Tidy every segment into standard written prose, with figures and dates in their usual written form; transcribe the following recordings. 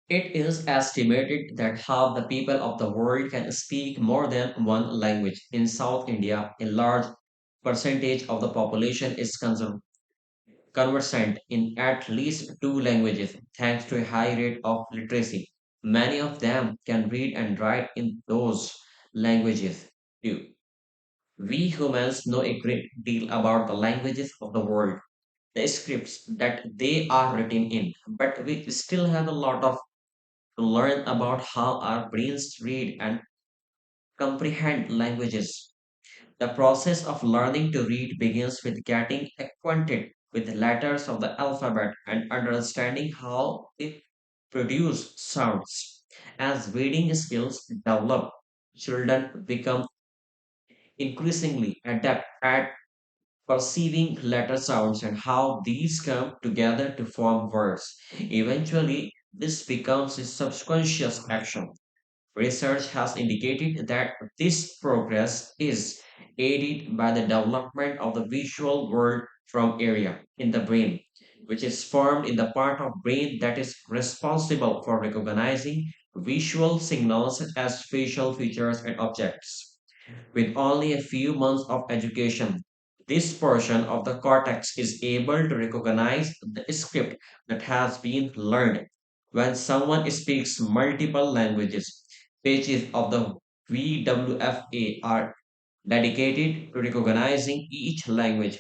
It is estimated that half the people of the world can speak more than one language. In South India, a large percentage of the population is conversant in at least two languages, thanks to a high rate of literacy. Many of them can read and write in those languages too. We humans know a great deal about the languages of the world, the scripts that they are written in, but we still have a lot of to learn about how our brains read and comprehend languages. The process of learning to read begins with getting acquainted with the letters of the alphabet and understanding how they produce sounds. As reading skills develop, children become increasingly adept at perceiving letter sounds and how these come together to form words. Eventually, this becomes a subconscious action. Research has indicated that this progress is aided by the development of the visual world from area in the brain, which is formed in the part of brain that is responsible for recognizing visual signals as facial features and objects. With only a few months of education, this portion of the cortex is able to recognize the script that has been learned. When someone speaks multiple languages, pages of the VWFA are dedicated to recognizing each language.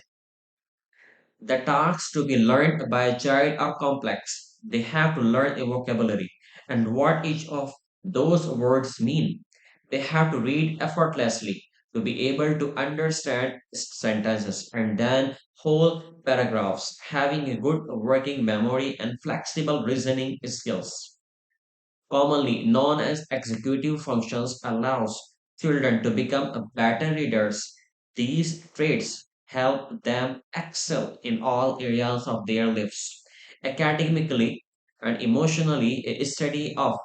The tasks to be learned by a child are complex. They have to learn a vocabulary and what each of those words mean. They have to read effortlessly to be able to understand sentences and then whole paragraphs, having a good working memory and flexible reasoning skills commonly known as executive functions, allows children to become better readers. These traits help them excel in all areas of their lives. Academically and emotionally, a study of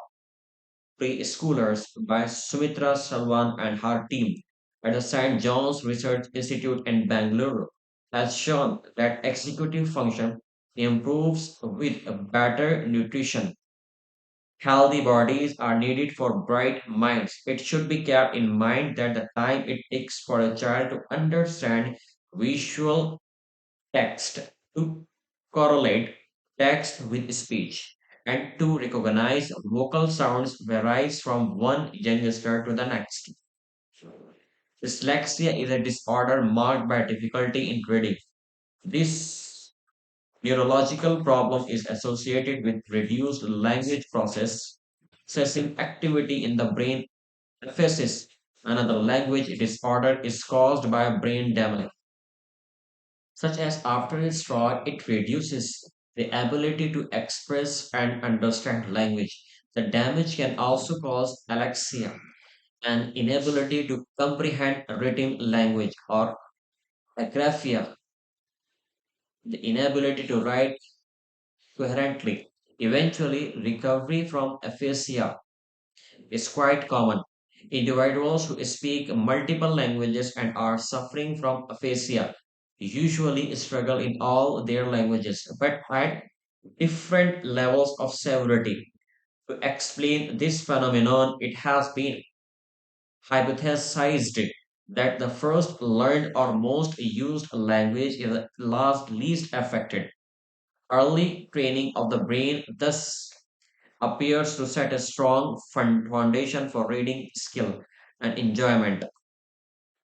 preschoolers by Sumitra Salwan and her team at the St. John's Research Institute in Bangalore has shown that executive function improves with better nutrition. Healthy bodies are needed for bright minds. It should be kept in mind that the time it takes for a child to understand visual text, to correlate text with speech, and to recognize vocal sounds varies from one youngster to the next. Dyslexia is a disorder marked by difficulty in reading. This neurological problem is associated with reduced language processing activity in the brain. Emphasis, another language disorder, is caused by brain damage, such as after a stroke, it reduces the ability to express and understand language. The damage can also cause alexia, an inability to comprehend written language, or agraphia, the inability to write coherently. Eventually, recovery from aphasia is quite common. Individuals who speak multiple languages and are suffering from aphasia usually struggle in all their languages, but at different levels of severity. To explain this phenomenon, it has been hypothesized that the first learned or most used language is the last least affected. Early training of the brain thus appears to set a strong foundation for reading skill and enjoyment.